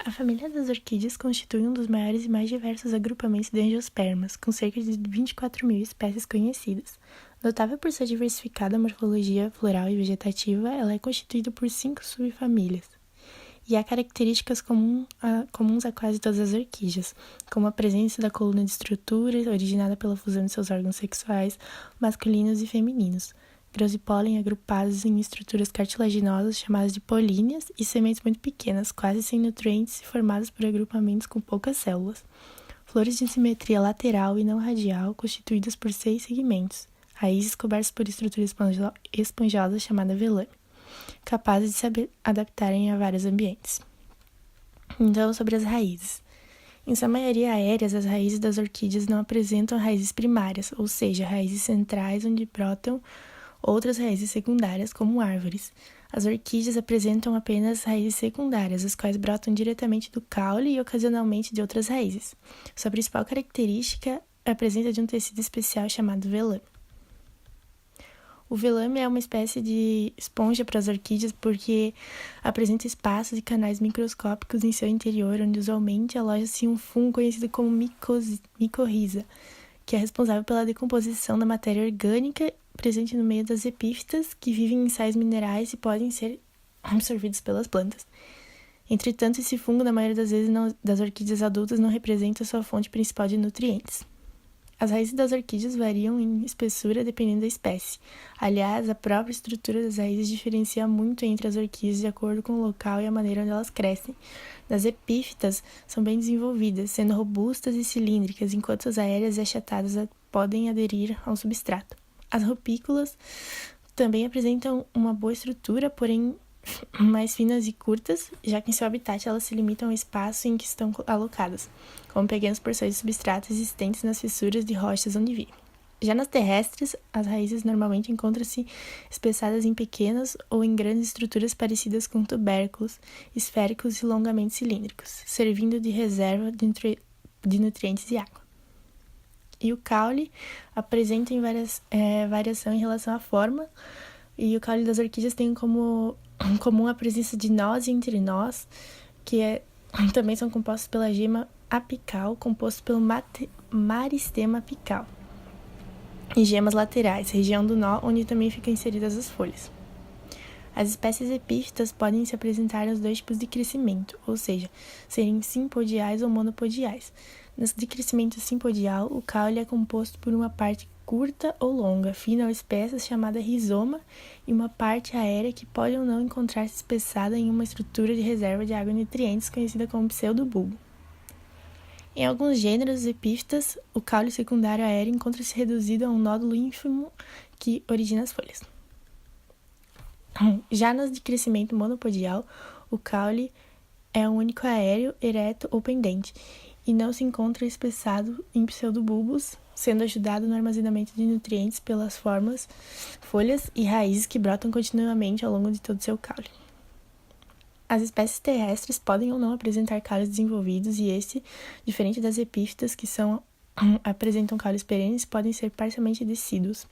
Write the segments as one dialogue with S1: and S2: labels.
S1: A família das orquídeas constitui um dos maiores e mais diversos agrupamentos de angiospermas, com cerca de 24.000 espécies conhecidas. Notável por sua diversificada morfologia floral e vegetativa, ela é constituída por 5 subfamílias. E há características comuns a quase todas as orquídeas, como a presença da coluna de estrutura originada pela fusão de seus órgãos sexuais, masculinos e femininos, grãos de pólen agrupados em estruturas cartilaginosas chamadas de políneas e sementes muito pequenas, quase sem nutrientes e formadas por agrupamentos com poucas células. Flores de simetria lateral e não radial, constituídas por 6 segmentos, raízes cobertas por estrutura esponjosa chamada velame, capazes de se adaptarem a vários ambientes. Então, sobre as raízes. Em sua maioria aéreas, as raízes das orquídeas não apresentam raízes primárias, ou seja, raízes centrais onde brotam outras raízes secundárias, como árvores. As orquídeas apresentam apenas raízes secundárias, as quais brotam diretamente do caule e ocasionalmente de outras raízes. Sua principal característica é a presença de um tecido especial chamado velame. O velame é uma espécie de esponja para as orquídeas porque apresenta espaços e canais microscópicos em seu interior, onde usualmente aloja-se um fungo conhecido como micorriza, que é responsável pela decomposição da matéria orgânica presente no meio das epífitas, que vivem em sais minerais e podem ser absorvidos pelas plantas. Entretanto, esse fungo, na maioria das vezes, das orquídeas adultas, não representa sua fonte principal de nutrientes. As raízes das orquídeas variam em espessura dependendo da espécie. Aliás, a própria estrutura das raízes diferencia muito entre as orquídeas de acordo com o local e a maneira onde elas crescem. As epífitas são bem desenvolvidas, sendo robustas e cilíndricas, enquanto as aéreas e achatadas podem aderir ao substrato. As rupículas também apresentam uma boa estrutura, porém mais finas e curtas, já que em seu habitat elas se limitam ao espaço em que estão alocadas, como pequenas porções de substrato existentes nas fissuras de rochas onde vivem. Já nas terrestres, as raízes normalmente encontram-se espessadas em pequenas ou em grandes estruturas parecidas com tubérculos, esféricos e longamente cilíndricos, servindo de reserva de nutrientes e água. E o caule apresenta variação em relação à forma, e o caule das orquídeas tem como comum a presença de nós e entrinós, que também são compostos pela gema apical, composto pelo maristema apical, e gemas laterais, região do nó, onde também ficam inseridas as folhas. As espécies epífitas podem se apresentar nos 2 tipos de crescimento, ou seja, serem simpodiais ou monopodiais. Nas de crescimento simpodial, o caule é composto por uma parte curta ou longa, fina ou espessa, chamada rizoma, e uma parte aérea que pode ou não encontrar-se espessada em uma estrutura de reserva de água e nutrientes, conhecida como pseudobulbo. Em alguns gêneros epífitas, o caule secundário aéreo encontra-se reduzido a um nódulo ínfimo que origina as folhas. Já nas de crescimento monopodial, o caule é um único aéreo, ereto ou pendente, e não se encontra espessado em pseudobulbos, sendo ajudado no armazenamento de nutrientes pelas folhas e raízes que brotam continuamente ao longo de todo o seu caule. As espécies terrestres podem ou não apresentar caules desenvolvidos e diferente das epífitas que apresentam caules perenes, podem ser parcialmente decíduos.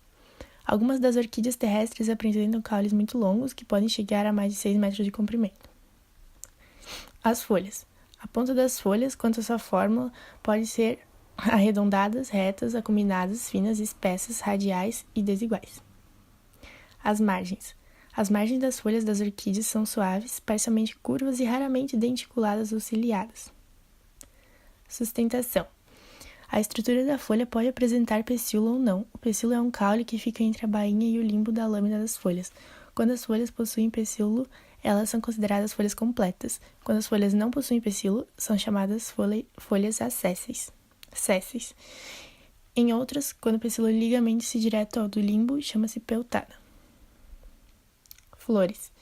S1: Algumas das orquídeas terrestres apresentam caules muito longos, que podem chegar a mais de 6 metros de comprimento. As folhas. A ponta das folhas, quanto à sua forma, pode ser arredondadas, retas, acuminadas, finas, espessas, radiais e desiguais. As margens. As margens das folhas das orquídeas são suaves, parcialmente curvas e raramente denticuladas ou ciliadas. Sustentação. A estrutura da folha pode apresentar pecíolo ou não. O pecíolo é um caule que fica entre a bainha e o limbo da lâmina das folhas. Quando as folhas possuem pecíolo, elas são consideradas folhas completas. Quando as folhas não possuem pecíolo, são chamadas folhas acésseis. Em outras, quando o pecíolo liga-se direto ao do limbo, chama-se peltada. Flores.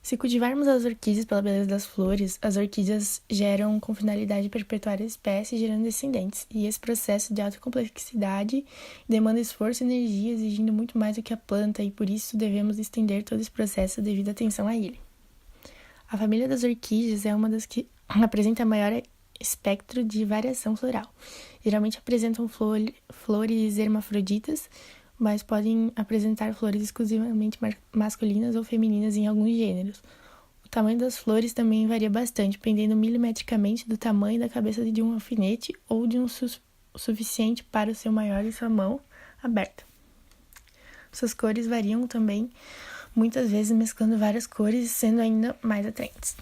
S1: Se cultivarmos as orquídeas pela beleza das flores, as orquídeas geram com finalidade de perpetuar a espécie, gerando descendentes, e esse processo de alta complexidade demanda esforço e energia, exigindo muito mais do que a planta, e por isso devemos estender todo esse processo devido atenção a ele. A família das orquídeas é uma das que apresenta maior espectro de variação floral. Geralmente apresentam flores hermafroditas, mas podem apresentar flores exclusivamente masculinas ou femininas em alguns gêneros. O tamanho das flores também varia bastante, dependendo milimetricamente do tamanho da cabeça de um alfinete ou de um suficiente para o seu maior e sua mão aberta. Suas cores variam também, muitas vezes mesclando várias cores, sendo ainda mais atraentes.